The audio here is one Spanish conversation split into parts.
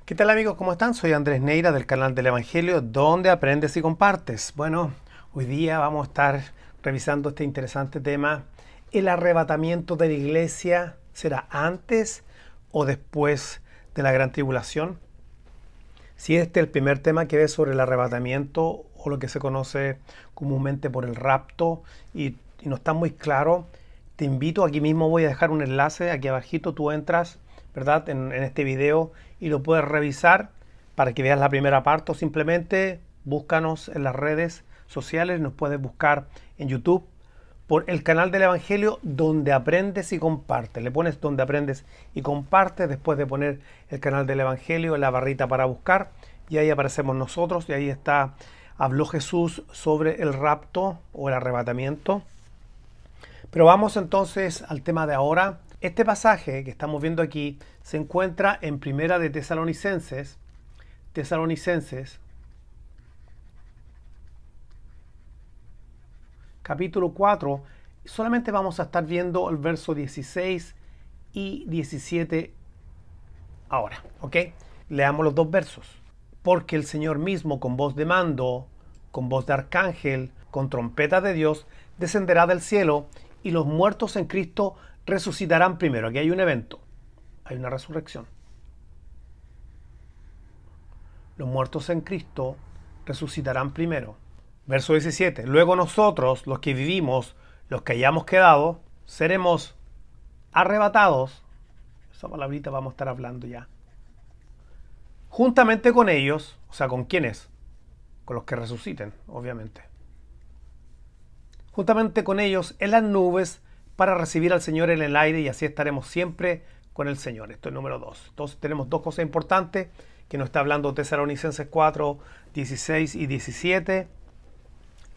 ¿Qué tal amigos? ¿Cómo están? Soy Andrés Neira del canal del Evangelio, donde aprendes y compartes. Bueno, hoy día vamos a estar revisando este interesante tema. ¿El arrebatamiento de la iglesia será antes o después de la gran tribulación? Si este es el primer tema que ves sobre el arrebatamiento o lo que se conoce comúnmente por el rapto y no está muy claro, te invito, aquí mismo voy a dejar un enlace, aquí abajito tú entras, ¿verdad? En este video y lo puedes revisar para que veas la primera parte o simplemente búscanos en las redes sociales, nos puedes buscar en YouTube por el canal del Evangelio donde aprendes y compartes. Le pones donde aprendes y compartes después de poner el canal del Evangelio en la barrita para buscar y ahí aparecemos nosotros y ahí está, habló Jesús sobre el rapto o el arrebatamiento. Pero vamos entonces al tema de ahora. Este pasaje que estamos viendo aquí se encuentra en Primera de Tesalonicenses, capítulo 4. Solamente vamos a estar viendo el verso 16 y 17 ahora, ¿ok? Leamos los dos versos. Porque el Señor mismo con voz de mando, con voz de arcángel, con trompeta de Dios, descenderá del cielo y los muertos en Cristo resucitarán primero. Aquí hay un evento, hay una resurrección. Los muertos en Cristo resucitarán primero. Verso 17. Luego nosotros, los que vivimos, los que hayamos quedado, seremos arrebatados. Esa palabrita vamos a estar hablando ya. Juntamente con ellos, o sea, ¿con quiénes? Con los que resuciten, obviamente. Juntamente con ellos en las nubes para recibir al Señor en el aire y así estaremos siempre con el Señor. Esto es número 2. Entonces tenemos dos cosas importantes que nos está hablando Tesalonicenses 4, 16 y 17.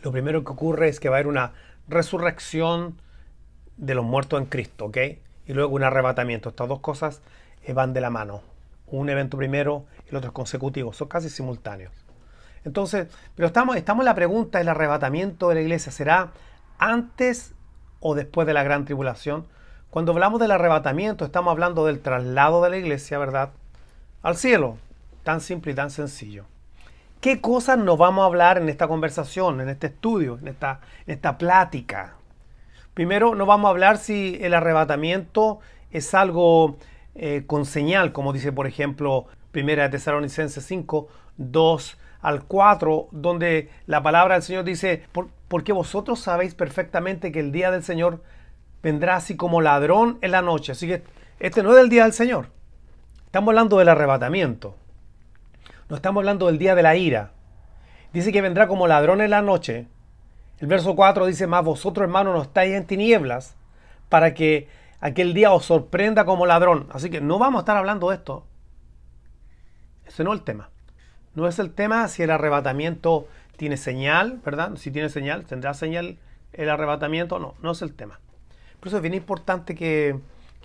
Lo primero que ocurre es que va a haber una resurrección de los muertos en Cristo, ¿ok? Y luego un arrebatamiento. Estas dos cosas van de la mano. Un evento primero y el otro es consecutivo. Son casi simultáneos. Entonces, pero estamos en la pregunta del arrebatamiento de la iglesia. ¿Será antes o después de la gran tribulación? Cuando hablamos del arrebatamiento, estamos hablando del traslado de la iglesia, ¿verdad? Al cielo. Tan simple y tan sencillo. ¿Qué cosas nos vamos a hablar en esta conversación, en este estudio, en esta plática? Primero, nos vamos a hablar si el arrebatamiento es algo con señal, como dice, por ejemplo, Primera de Tesalonicenses 5, 2 al 4, donde la palabra del Señor dice, porque vosotros sabéis perfectamente que el día del Señor vendrá así como ladrón en la noche. Así que este no es el día del Señor. Estamos hablando del arrebatamiento. No estamos hablando del día de la ira. Dice que vendrá como ladrón en la noche. El verso 4 dice, más vosotros hermanos no estáis en tinieblas para que aquel día os sorprenda como ladrón. Así que no vamos a estar hablando de esto. Ese no es el tema. No es el tema si el arrebatamiento tiene señal, ¿verdad? Si tiene señal, ¿tendrá señal el arrebatamiento? No, no es el tema. Por eso es bien importante que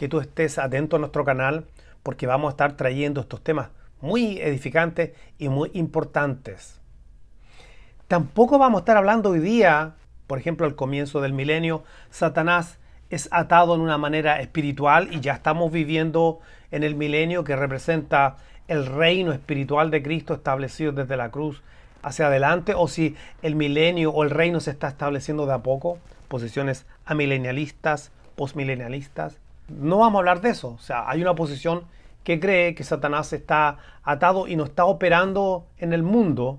tú estés atento a nuestro canal porque vamos a estar trayendo estos temas muy edificantes y muy importantes. Tampoco vamos a estar hablando hoy día, por ejemplo, al comienzo del milenio, Satanás es atado en una manera espiritual y ya estamos viviendo en el milenio que representa el reino espiritual de Cristo establecido desde la cruz hacia adelante, o si el milenio o el reino se está estableciendo de a poco, posiciones amilenialistas, postmilenialistas. No vamos a hablar de eso, o sea, hay una posición que cree que Satanás está atado y no está operando en el mundo,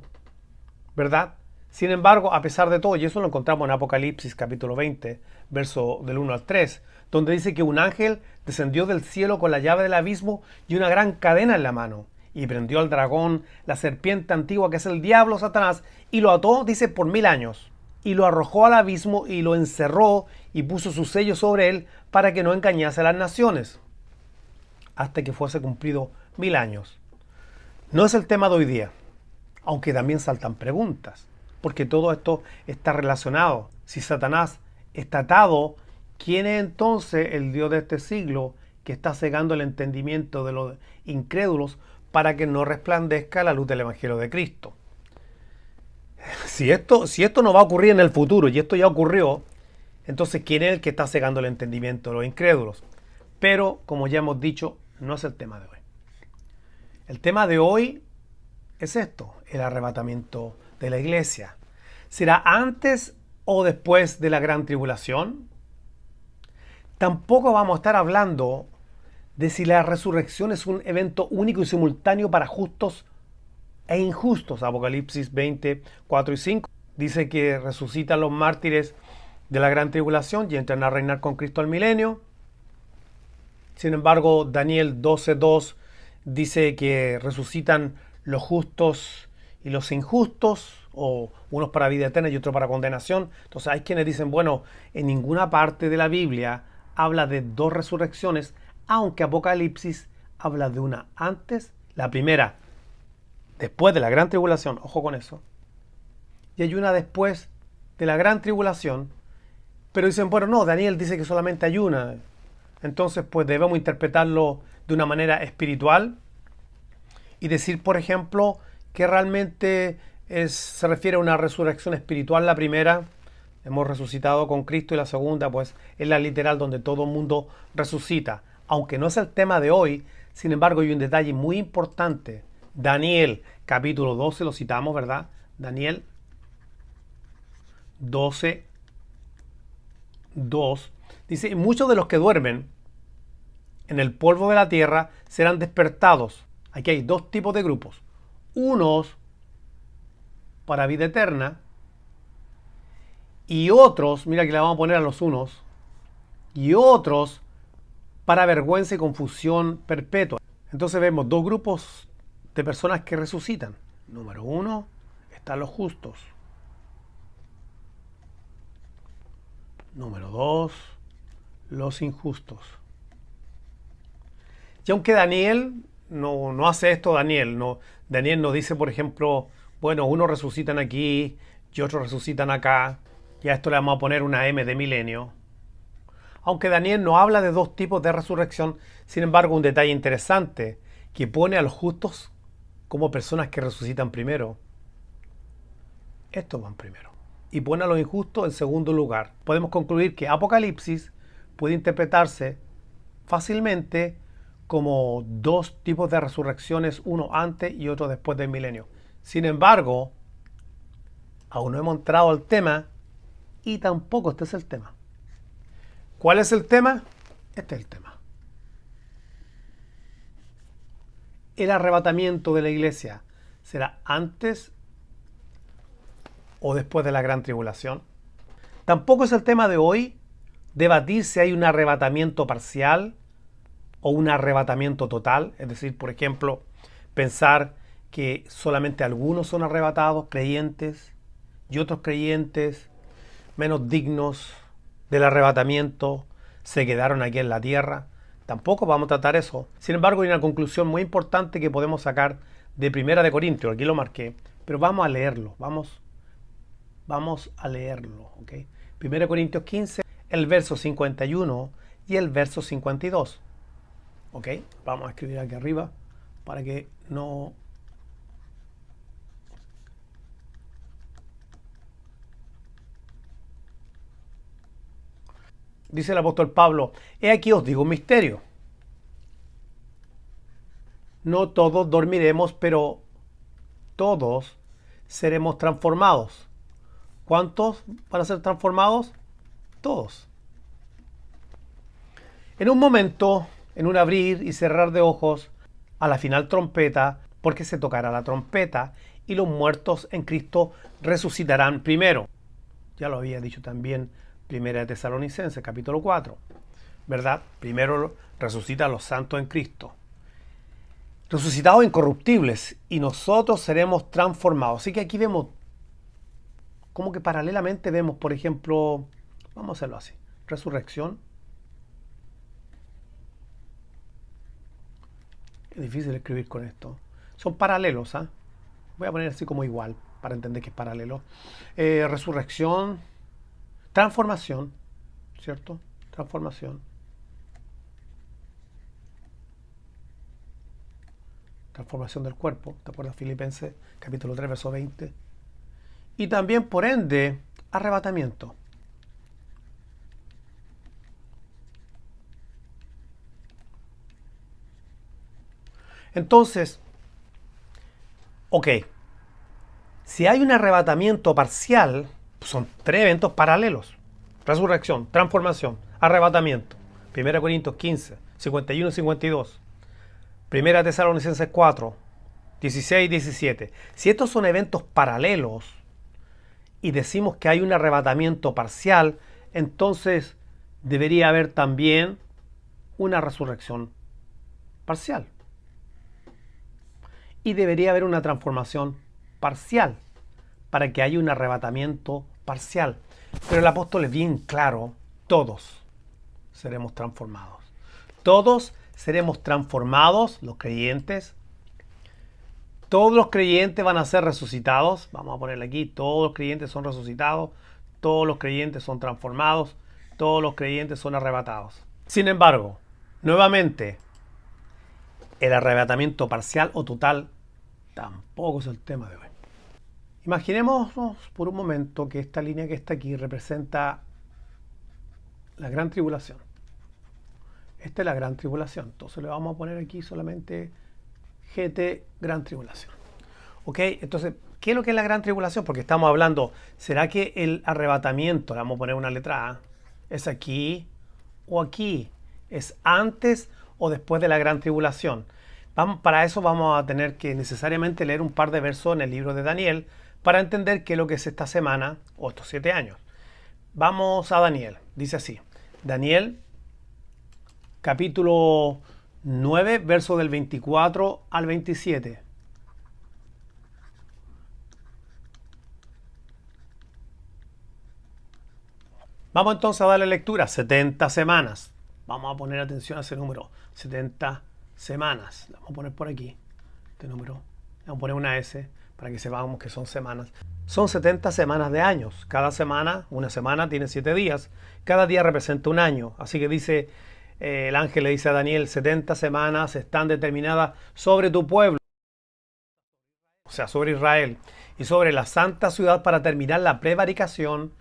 ¿verdad? Sin embargo, a pesar de todo, y eso lo encontramos en Apocalipsis capítulo 20, verso del 1 al 3, donde dice que un ángel descendió del cielo con la llave del abismo y una gran cadena en la mano, y prendió al dragón, la serpiente antigua que es el diablo Satanás, y lo ató, dice, por 1000 años, y lo arrojó al abismo y lo encerró y puso su sello sobre él para que no engañase a las naciones, hasta que fuese cumplido 1000 años. No es el tema de hoy día, aunque también saltan preguntas, porque todo esto está relacionado. Si Satanás está atado, ¿quién es entonces el Dios de este siglo que está cegando el entendimiento de los incrédulos para que no resplandezca la luz del Evangelio de Cristo? Si esto no va a ocurrir en el futuro, y esto ya ocurrió, entonces ¿quién es el que está cegando el entendimiento de los incrédulos? Pero, como ya hemos dicho, no es el tema de hoy. El tema de hoy es esto, el arrebatamiento de la iglesia. ¿Será antes o después de la gran tribulación? Tampoco vamos a estar hablando de si la resurrección es un evento único y simultáneo para justos e injustos. Apocalipsis 20, 4 y 5 dice que resucitan los mártires de la gran tribulación y entran a reinar con Cristo al milenio. Sin embargo, Daniel 12:2 dice que resucitan los justos y los injustos, o unos para vida eterna y otros para condenación. Entonces hay quienes dicen, bueno, en ninguna parte de la Biblia habla de dos resurrecciones, aunque Apocalipsis habla de una antes, la primera después de la gran tribulación, ojo con eso, y hay una después de la gran tribulación, pero dicen, bueno, no, Daniel dice que solamente hay una. Entonces, pues debemos interpretarlo de una manera espiritual y decir, por ejemplo, que realmente se refiere a una resurrección espiritual. La primera, hemos resucitado con Cristo, y la segunda, pues, es la literal donde todo el mundo resucita. Aunque no es el tema de hoy, sin embargo, hay un detalle muy importante. Daniel, capítulo 12, lo citamos, ¿verdad? Daniel 12, 2, dice, y muchos de los que duermen en el polvo de la tierra serán despertados. Aquí hay dos tipos de grupos. Unos para vida eterna y otros, mira que le vamos a poner a los unos, y otros para vergüenza y confusión perpetua. Entonces vemos dos grupos de personas que resucitan. Número uno, están los justos. Número dos, los injustos. Y aunque Daniel no hace esto, Daniel no dice, por ejemplo, bueno, unos resucitan aquí y otros resucitan acá, y a esto le vamos a poner una M de milenio. Aunque Daniel no habla de dos tipos de resurrección, sin embargo, un detalle interesante, que pone a los justos como personas que resucitan primero. Estos van primero. Y pone a los injustos en segundo lugar. Podemos concluir que Apocalipsis puede interpretarse fácilmente como dos tipos de resurrecciones, uno antes y otro después del milenio. Sin embargo, aún no hemos entrado al tema, y tampoco este es el tema. ¿Cuál es el tema? Este es el tema. El arrebatamiento de la iglesia será antes o después de la gran tribulación. Tampoco es el tema de hoy debatir si hay un arrebatamiento parcial o un arrebatamiento total, es decir, por ejemplo, pensar que solamente algunos son arrebatados, creyentes, y otros creyentes menos dignos del arrebatamiento se quedaron aquí en la tierra. Tampoco vamos a tratar eso. Sin embargo, hay una conclusión muy importante que podemos sacar de Primera de Corintios, aquí lo marqué, pero vamos a leerlo, vamos a leerlo, ¿ok? Primera de Corintios 15, el verso 51 y el verso 52. ¿Ok? Vamos a escribir aquí arriba para que no... Dice el apóstol Pablo, he aquí os digo un misterio. No todos dormiremos, pero todos seremos transformados. ¿Cuántos van a ser transformados? Todos. En un momento, en un abrir y cerrar de ojos, a la final trompeta, porque se tocará la trompeta y los muertos en Cristo resucitarán primero. Ya lo había dicho también Primera de Tesalonicenses, capítulo 4, ¿verdad? Primero resucitan los santos en Cristo, resucitados incorruptibles, y nosotros seremos transformados. Así que aquí vemos, como que paralelamente vemos, por ejemplo, vamos a hacerlo así, resurrección. Es difícil escribir con esto. Son paralelos, ¿ah? Voy a poner así como igual, para entender que es paralelo. Resurrección, transformación, ¿cierto? Transformación. Transformación del cuerpo, ¿te acuerdas? Filipenses, capítulo 3, verso 20. Y también, por ende, arrebatamiento. Entonces, Ok, si hay un arrebatamiento parcial, son tres eventos paralelos. Resurrección, transformación, arrebatamiento. 1 Corintios 15, 51 y 52. 1 Tesalonicenses 4, 16 y 17. Si estos son eventos paralelos y decimos que hay un arrebatamiento parcial, entonces debería haber también una resurrección parcial. Y debería haber una transformación parcial para que haya un arrebatamiento parcial. Pero el apóstol es bien claro, todos seremos transformados. Todos seremos transformados, los creyentes. Todos los creyentes van a ser resucitados. Vamos a ponerle aquí, todos los creyentes son resucitados. Todos los creyentes son transformados. Todos los creyentes son arrebatados. Sin embargo, nuevamente, el arrebatamiento parcial o total tampoco es el tema de hoy. Imaginémonos por un momento que esta línea que está aquí representa la gran tribulación. Esta es la gran tribulación. Entonces le vamos a poner aquí solamente GT, gran tribulación. Ok, entonces, ¿qué es lo que es la gran tribulación? Porque estamos hablando, ¿será que el arrebatamiento, le vamos a poner una letra A, es aquí o aquí? ¿Es antes o después de la gran tribulación? Para eso vamos a tener que necesariamente leer un par de versos en el libro de Daniel para entender qué es lo que es esta semana o estos 7 años. Vamos a Daniel. Dice así. Daniel, capítulo 9, verso del 24 al 27. Vamos entonces a darle lectura. 70 semanas. Vamos a poner atención a ese número. 70 semanas. Vamos a poner por aquí este número. Vamos a poner una S para que sepamos que son semanas. Son 70 semanas de años. Cada semana, una semana tiene 7 días. Cada día representa un año. Así que dice, el ángel le dice a Daniel, 70 semanas están determinadas sobre tu pueblo, o sea, sobre Israel, y sobre la santa ciudad para terminar la prevaricación.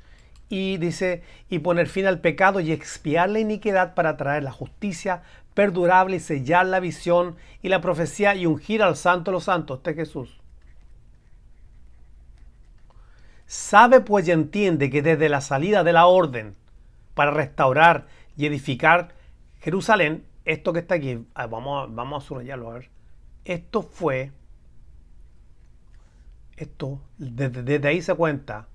Y dice, y poner fin al pecado y expiar la iniquidad para traer la justicia perdurable y sellar la visión y la profecía y ungir al santo de los santos. Este es Jesús. Sabe pues y entiende que desde la salida de la orden para restaurar y edificar Jerusalén, esto que está aquí, vamos a subrayarlo, a ver. Desde ahí se cuenta.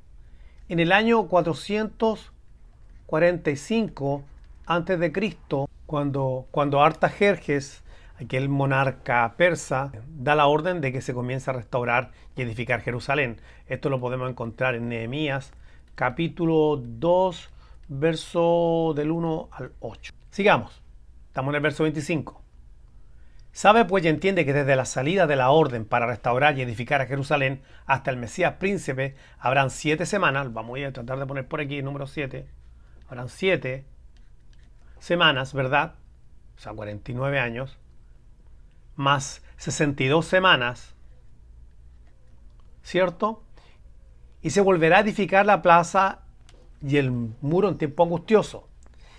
En el año 445 antes de Cristo, cuando Artajerjes, aquel monarca persa, da la orden de que se comience a restaurar y edificar Jerusalén. Esto lo podemos encontrar en Nehemías, capítulo 2, verso del 1 al 8. Sigamos. Estamos en el verso 25. Sabe pues y entiende que desde la salida de la orden para restaurar y edificar a Jerusalén hasta el Mesías príncipe habrán 7 semanas. Vamos a tratar de poner por aquí el número 7. Habrán 7 semanas, ¿verdad? O sea, 49 años. Más 62 semanas. ¿Cierto? Y se volverá a edificar la plaza y el muro en tiempo angustioso.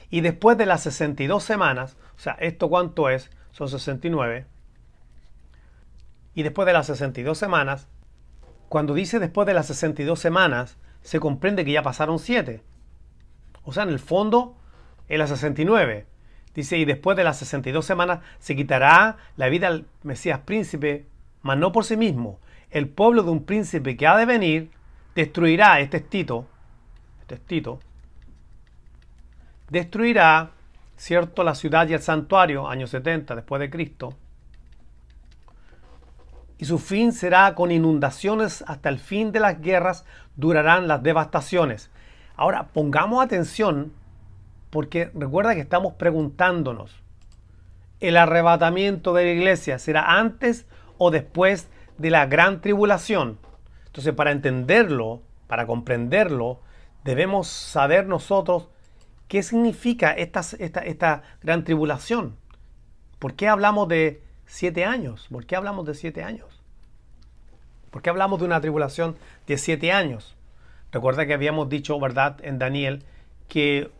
Y después de las 62 semanas, o sea, ¿esto cuánto es? Son 69. Y después de las 62 semanas, cuando dice después de las 62 semanas, se comprende que ya pasaron 7. O sea, en el fondo, es las 69. Dice, y después de las 62 semanas se quitará la vida al Mesías príncipe, mas no por sí mismo. El pueblo de un príncipe que ha de venir destruirá, este es Tito, destruirá, ¿cierto?, la ciudad y el santuario, año 70 después de Cristo. Y su fin será con inundaciones hasta el fin de las guerras, durarán las devastaciones. Ahora, pongamos atención, porque recuerda que estamos preguntándonos, ¿el arrebatamiento de la iglesia será antes o después de la gran tribulación? Entonces, para entenderlo, para comprenderlo, debemos saber nosotros qué significa esta gran tribulación. ¿Por qué hablamos de 7 años? ¿Por qué hablamos de 7 años? ¿Por qué hablamos de una tribulación de 7 años? Recuerda que habíamos dicho, ¿verdad?, en Daniel, que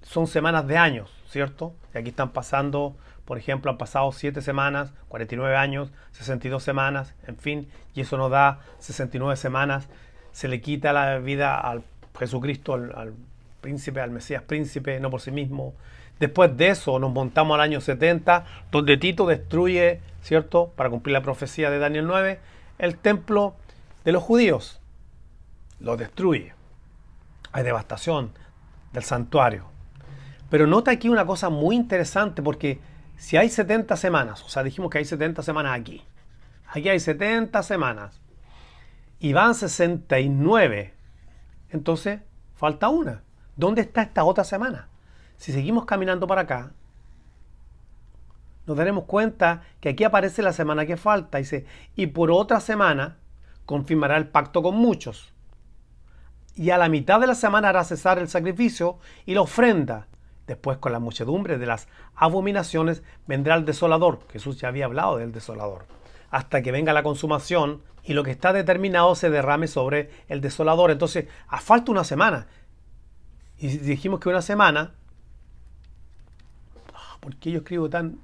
son semanas de años. ¿cierto? Y aquí están pasando, por ejemplo, han pasado 7 semanas, 49 años, 62 semanas, en fin, y eso nos da 69 semanas. Se le quita la vida al Jesucristo, al príncipe, al Mesías príncipe, no por sí mismo. Después de eso nos montamos al año 70, donde Tito destruye, ¿cierto?, para cumplir la profecía de Daniel 9, el templo de los judíos. Lo destruye. Hay devastación del santuario. Pero nota aquí una cosa muy interesante, porque si hay 70 semanas, o sea, dijimos que hay 70 semanas aquí. Aquí hay 70 semanas. Y van 69. Entonces, falta una. ¿Dónde está esta otra semana? Si seguimos caminando para acá, nos daremos cuenta que aquí aparece la semana que falta. Dice, y por otra semana confirmará el pacto con muchos. Y a la mitad de la semana hará cesar el sacrificio y la ofrenda. Después, con la muchedumbre de las abominaciones, vendrá el desolador. Jesús ya había hablado del desolador. Hasta que venga la consumación y lo que está determinado se derrame sobre el desolador. Entonces, falta una semana. Y dijimos que una semana... ¿Por qué yo escribo tan...?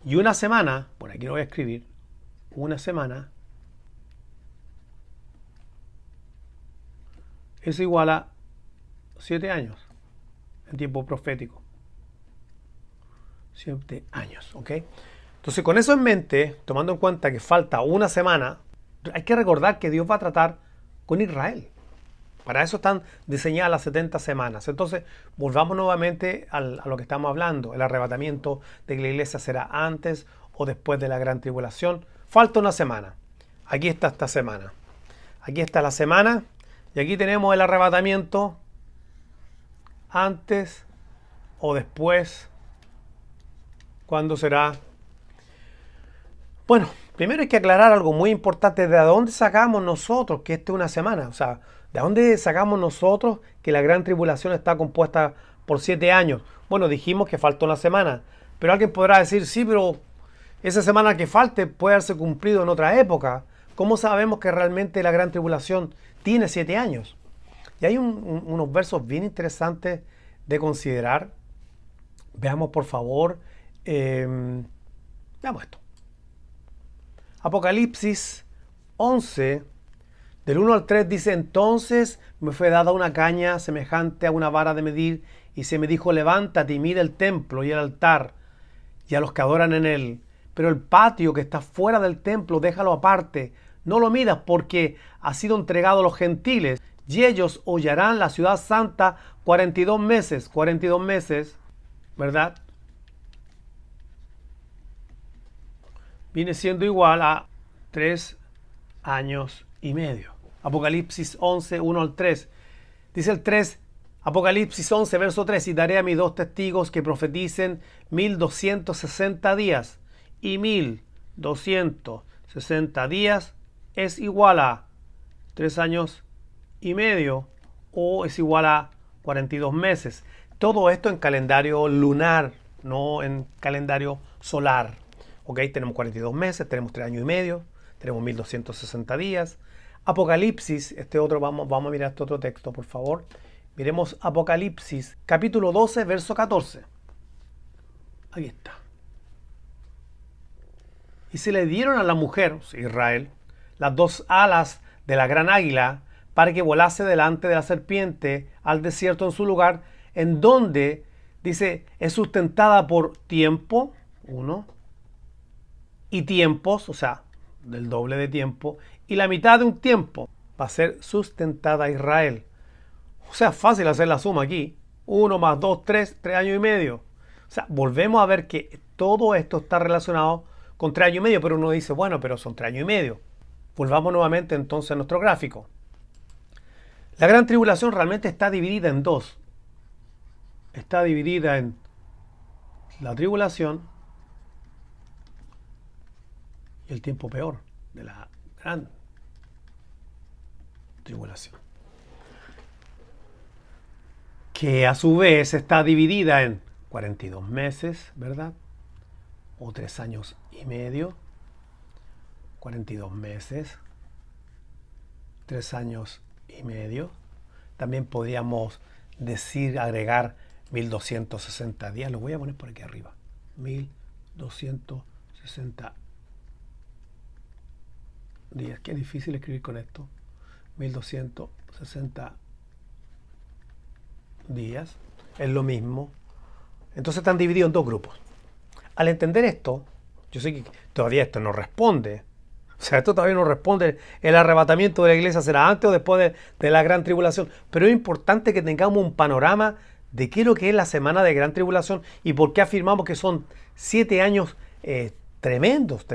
Y una semana, por aquí lo voy a escribir, una semana es igual a 7 años en tiempo profético. 7 años, ¿ok? Entonces, con eso en mente, tomando en cuenta que falta una semana, hay que recordar que Dios va a tratar con Israel. Para eso están diseñadas las 70 semanas. Entonces, volvamos nuevamente a lo que estamos hablando. El arrebatamiento de la iglesia será antes o después de la gran tribulación. Falta una semana. Aquí está esta semana. Aquí está la semana. Y aquí tenemos el arrebatamiento antes o después. ¿Cuándo será? Bueno, primero hay que aclarar algo muy importante. ¿De dónde sacamos nosotros que esta es una semana? O sea, ¿de dónde sacamos nosotros que la gran tribulación está compuesta por 7 años? Bueno, dijimos que falta una semana. Pero alguien podrá decir, sí, pero esa semana que falte puede haberse cumplido en otra época. ¿Cómo sabemos que realmente la gran tribulación tiene 7 años? Y hay unos versos bien interesantes de considerar. Veamos, por favor. Veamos esto. Apocalipsis 11, del 1 al 3 dice, entonces me fue dada una caña semejante a una vara de medir, y se me dijo, levántate y mira el templo y el altar, y a los que adoran en él. Pero el patio que está fuera del templo, déjalo aparte, no lo midas, porque ha sido entregado a los gentiles, y ellos hollarán la ciudad santa 42 meses, ¿verdad? Viene siendo igual a 3 años y medio. Apocalipsis 11, 1 al 3. Dice el 3, Apocalipsis 11, verso 3, y daré a mis 2 testigos que profeticen 1260 días. Y 1260 días es igual a 3 años y medio o es igual a 42 meses. Todo esto en calendario lunar, no en calendario solar. Ok, tenemos 42 meses, tenemos 3 años y medio, tenemos 1260 días. Apocalipsis, vamos a mirar este otro texto, por favor. Miremos Apocalipsis, capítulo 12, verso 14. Ahí está. Y se le dieron a la mujer, Israel, las 2 alas de la gran águila, para que volase delante de la serpiente al desierto en su lugar, en donde, dice, es sustentada por tiempo, 1, y tiempos, o sea, del doble de tiempo, y la mitad de un tiempo va a ser sustentada Israel. O sea, fácil hacer la suma aquí. 1 más 2, 3 años y medio. O sea, volvemos a ver que todo esto está relacionado con 3 años y medio, pero uno dice, bueno, pero son 3 años y medio. Volvamos nuevamente entonces a nuestro gráfico. La gran tribulación realmente está dividida en dos. Está dividida en la tribulación y el tiempo peor de la gran tribulación, que a su vez está dividida en 42 meses, ¿verdad? O 3 años y medio, 42 meses, 3 años y medio. También podríamos decir, agregar 1260 días. Lo voy a poner por aquí arriba. 1260 días. Qué difícil escribir con esto. 1260 días. Es lo mismo. Entonces están divididos en dos grupos. Al entender esto, yo sé que todavía esto no responde. O sea, esto todavía no responde. El arrebatamiento de la iglesia será antes o después de la gran tribulación. Pero es importante que tengamos un panorama de qué es lo que es la semana de gran tribulación y por qué afirmamos que son 7 años tremendos,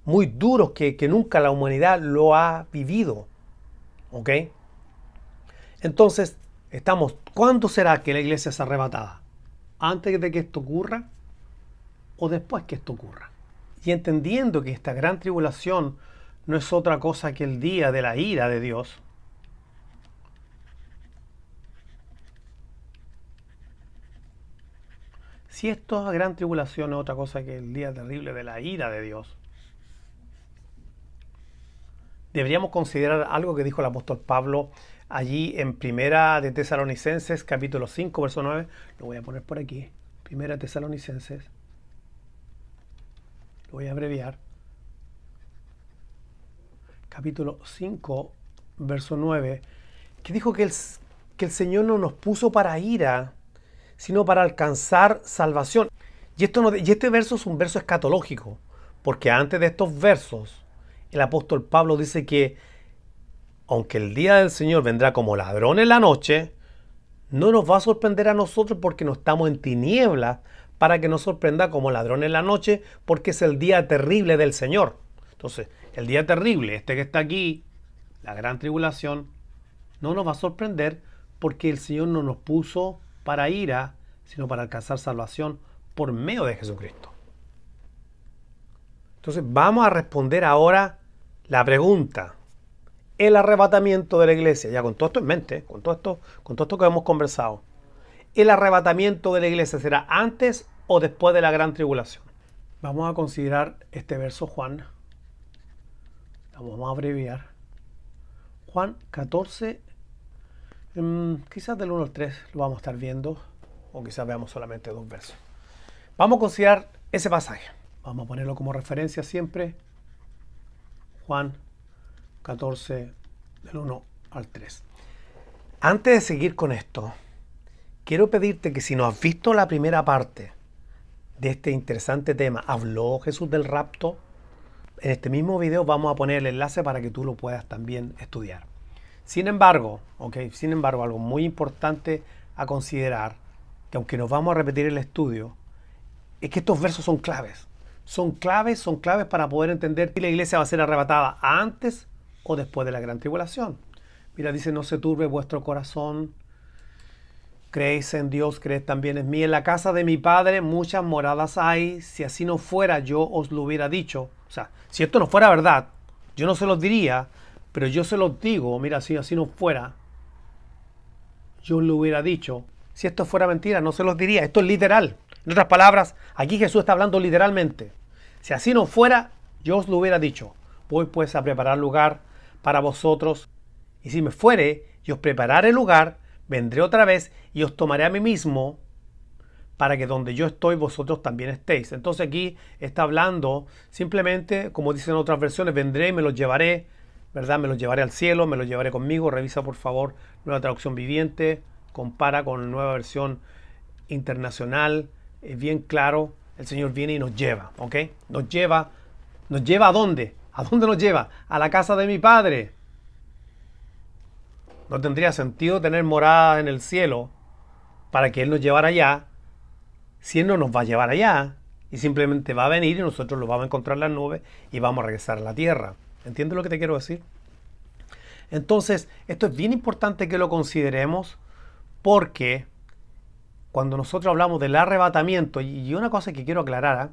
muy duros que nunca la humanidad lo ha vivido. ¿Ok? Entonces, ¿cuándo será que la iglesia es arrebatada? ¿Antes de que esto ocurra o después que esto ocurra? Y entendiendo que esta gran tribulación no es otra cosa que el día de la ira de Dios, si esta gran tribulación es otra cosa que el día terrible de la ira de Dios, deberíamos considerar algo que dijo el apóstol Pablo allí en Primera de Tesalonicenses, capítulo 5, verso 9. Lo voy a poner por aquí. Primera de Tesalonicenses. Lo voy a abreviar. Capítulo 5, verso 9. Que dijo que el Señor no nos puso para ira, sino para alcanzar salvación. Y este verso es un verso escatológico. Porque antes de estos versos, el apóstol Pablo dice que aunque el día del Señor vendrá como ladrón en la noche, no nos va a sorprender a nosotros porque no estamos en tinieblas para que nos sorprenda como ladrón en la noche, porque es el día terrible del Señor. Entonces, el día terrible, este que está aquí, la gran tribulación, no nos va a sorprender porque el Señor no nos puso para ira, sino para alcanzar salvación por medio de Jesucristo. Entonces, vamos a responder ahora la pregunta. El arrebatamiento de la iglesia, ya con todo esto en mente, con todo esto que hemos conversado, ¿el arrebatamiento de la iglesia será antes o después de la gran tribulación? Vamos a considerar este verso Juan. Vamos a abreviar. Juan 14, quizás del 1 al 3 lo vamos a estar viendo, o quizás veamos solamente 2 versos. Vamos a considerar ese pasaje. Vamos a ponerlo como referencia siempre. Juan 14, del 1 al 3. Antes de seguir con esto, quiero pedirte que si no has visto la primera parte de este interesante tema, ¿habló Jesús del rapto? En este mismo video vamos a poner el enlace para que tú lo puedas también estudiar. Sin embargo, algo muy importante a considerar, que aunque nos vamos a repetir el estudio, es que estos versos son claves. Son claves para poder entender si la iglesia va a ser arrebatada antes o después de la gran tribulación. Mira, dice, no se turbe vuestro corazón, creéis en Dios, creed también en mí. En la casa de mi Padre muchas moradas hay, si así no fuera yo os lo hubiera dicho. O sea, si esto no fuera verdad, yo no se los diría, pero yo se los digo, mira, si así no fuera, yo os lo hubiera dicho. Si esto fuera mentira, no se los diría. Esto es literal. En otras palabras, aquí Jesús está hablando literalmente. Si así no fuera, yo os lo hubiera dicho. Voy pues a preparar lugar para vosotros. Y si me fuere y os prepararé lugar, vendré otra vez y os tomaré a mí mismo, para que donde yo estoy vosotros también estéis. Entonces aquí está hablando simplemente, como dicen otras versiones, vendré y me los llevaré, ¿verdad? Me los llevaré al cielo, me los llevaré conmigo. Revisa por favor Nueva Traducción Viviente, compara con la Nueva Versión Internacional. Es bien claro, el Señor viene y nos lleva, ¿ok? ¿Nos lleva a dónde? ¿A dónde nos lleva? A la casa de mi Padre. No tendría sentido tener morada en el cielo para que Él nos llevara allá, si Él no nos va a llevar allá y simplemente va a venir y nosotros lo vamos a encontrar en las nubes y vamos a regresar a la tierra. ¿Entiendes lo que te quiero decir? Entonces, esto es bien importante que lo consideremos, porque cuando nosotros hablamos del arrebatamiento, y una cosa que quiero aclarar,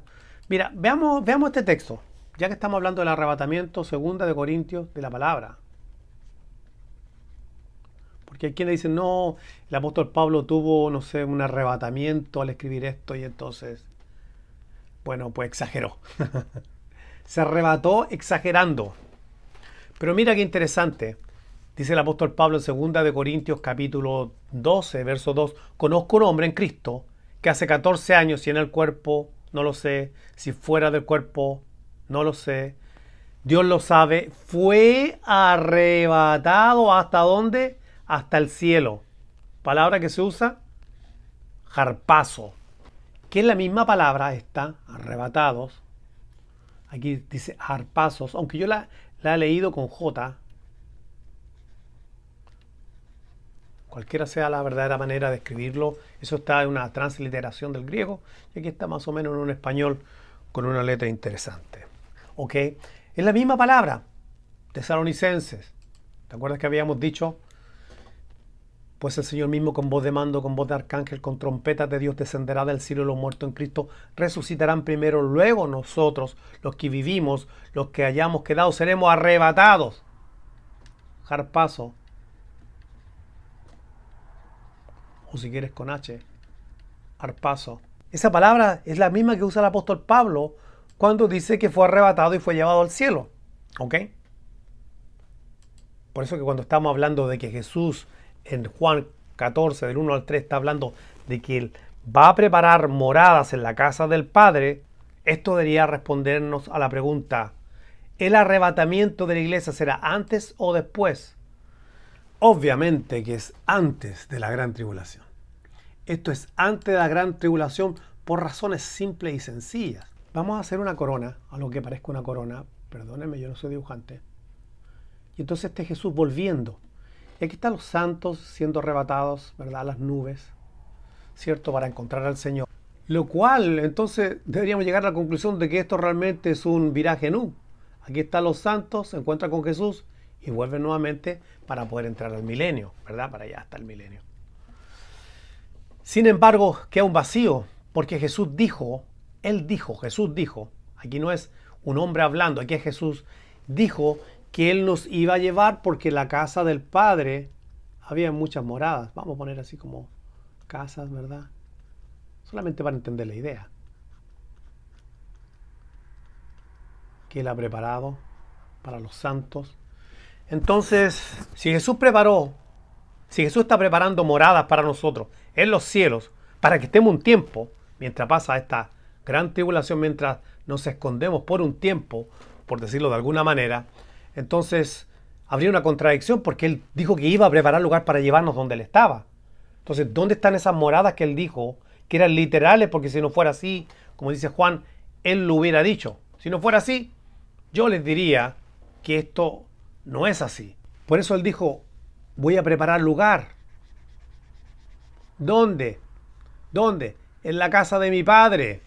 mira, veamos este texto, ya que estamos hablando del arrebatamiento, 2 de Corintios, de la palabra. Porque hay quienes dicen, no, el apóstol Pablo tuvo, no sé, un arrebatamiento al escribir esto y entonces, bueno, pues exageró. Se arrebató exagerando. Pero mira qué interesante. Dice el apóstol Pablo en 2 de Corintios capítulo 12, verso 2, conozco un hombre en Cristo que hace 14 años, si en el cuerpo, no lo sé, si fuera del cuerpo, no lo sé, Dios lo sabe, fue arrebatado ¿hasta dónde? Hasta el cielo. Palabra que se usa, harpazo, que es la misma palabra esta, arrebatados. Aquí dice harpazos, aunque yo la he leído con J. Cualquiera sea la verdadera manera de escribirlo, eso está en una transliteración del griego y aquí está más o menos en un español con una letra interesante. ¿Ok? Es la misma palabra, tesalonicenses. ¿Te acuerdas que habíamos dicho? Pues el Señor mismo con voz de mando, con voz de arcángel, con trompetas de Dios descenderá del cielo y los muertos en Cristo resucitarán primero, luego nosotros, los que vivimos, los que hayamos quedado, seremos arrebatados. Harpazo. O si quieres con H, harpazo. Esa palabra es la misma que usa el apóstol Pablo cuando dice que fue arrebatado y fue llevado al cielo. ¿Ok? Por eso que cuando estamos hablando de que Jesús en Juan 14, del 1 al 3, está hablando de que Él va a preparar moradas en la casa del Padre, esto debería respondernos a la pregunta, ¿el arrebatamiento de la iglesia será antes o después? Obviamente que es antes de la gran tribulación. Esto es antes de la gran tribulación por razones simples y sencillas. Vamos a hacer una corona, a lo que parezca una corona. Perdónenme, yo no soy dibujante. Y entonces este Jesús volviendo. Y aquí están los santos siendo arrebatados, ¿verdad? A las nubes, ¿cierto? Para encontrar al Señor. Lo cual, entonces, deberíamos llegar a la conclusión de que esto realmente es un viraje nu. Aquí están los santos, se encuentran con Jesús y vuelven nuevamente para poder entrar al milenio, ¿verdad? Para allá hasta el milenio. Sin embargo, queda un vacío, porque Jesús dijo, Jesús dijo, aquí no es un hombre hablando, aquí es Jesús, dijo que Él nos iba a llevar porque la casa del Padre había muchas moradas. Vamos a poner así como casas, ¿verdad? Solamente para entender la idea. Que Él ha preparado para los santos. Entonces, si Jesús está preparando moradas para nosotros en los cielos, para que estemos un tiempo, mientras pasa esta gran tribulación, mientras nos escondemos por un tiempo, por decirlo de alguna manera, entonces habría una contradicción porque Él dijo que iba a preparar lugar para llevarnos donde Él estaba. Entonces, ¿dónde están esas moradas que Él dijo que eran literales? Porque si no fuera así, como dice Juan, Él lo hubiera dicho. Si no fuera así, yo les diría que esto no es así. Por eso Él dijo, voy a preparar lugar. ¿Dónde? ¿Dónde? En la casa de mi Padre.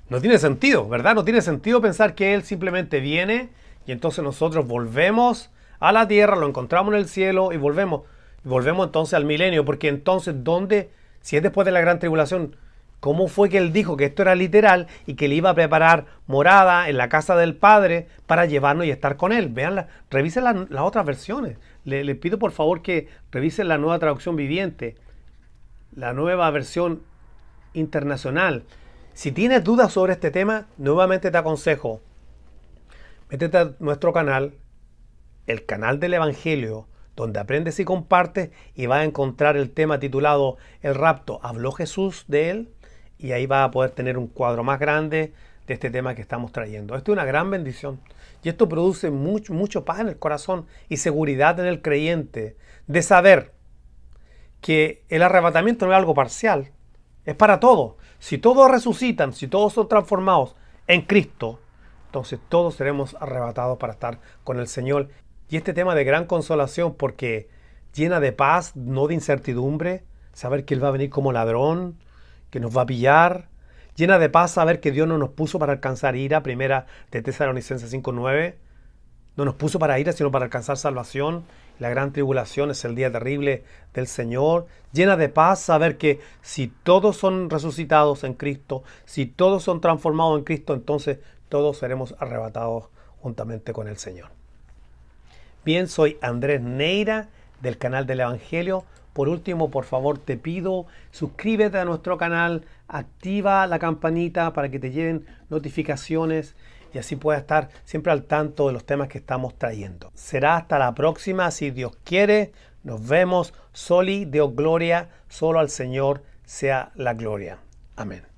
No tiene sentido, ¿verdad? No tiene sentido pensar que Él simplemente viene y entonces nosotros volvemos a la tierra, lo encontramos en el cielo y volvemos. Y volvemos entonces al milenio, porque entonces, ¿dónde? Si es después de la gran tribulación, ¿cómo fue que Él dijo que esto era literal y que le iba a preparar morada en la casa del Padre para llevarnos y estar con Él? Vean, revisen las otras versiones. Les pido por favor que revisen la nueva traducción viviente, la nueva versión internacional. Si tienes dudas sobre este tema, nuevamente te aconsejo, métete a nuestro canal, el canal del Evangelio, donde aprendes y compartes y vas a encontrar el tema titulado El rapto. ¿Habló Jesús de él? Y ahí vas a poder tener un cuadro más grande de este tema que estamos trayendo. Esto es una gran bendición y esto produce mucho paz en el corazón y seguridad en el creyente de saber que el arrebatamiento no es algo parcial, es para todos. Si todos resucitan, si todos son transformados en Cristo, entonces todos seremos arrebatados para estar con el Señor. Y este tema de gran consolación porque llena de paz, no de incertidumbre, saber que Él va a venir como ladrón, que nos va a pillar. Llena de paz saber que Dios no nos puso para alcanzar ira, primera de Tesalonicenses 5:9. No nos puso para ira, sino para alcanzar salvación. La gran tribulación es el día terrible del Señor. Llena de paz saber que si todos son resucitados en Cristo, si todos son transformados en Cristo, entonces todos seremos arrebatados juntamente con el Señor. Bien, soy Andrés Neira del canal del Evangelio. Por último, por favor, te pido, suscríbete a nuestro canal, activa la campanita para que te lleguen notificaciones. y así pueda estar siempre al tanto de los temas que estamos trayendo. Será hasta la próxima, si Dios quiere. Nos vemos. Soli Deo Gloria, solo al Señor sea la gloria. Amén.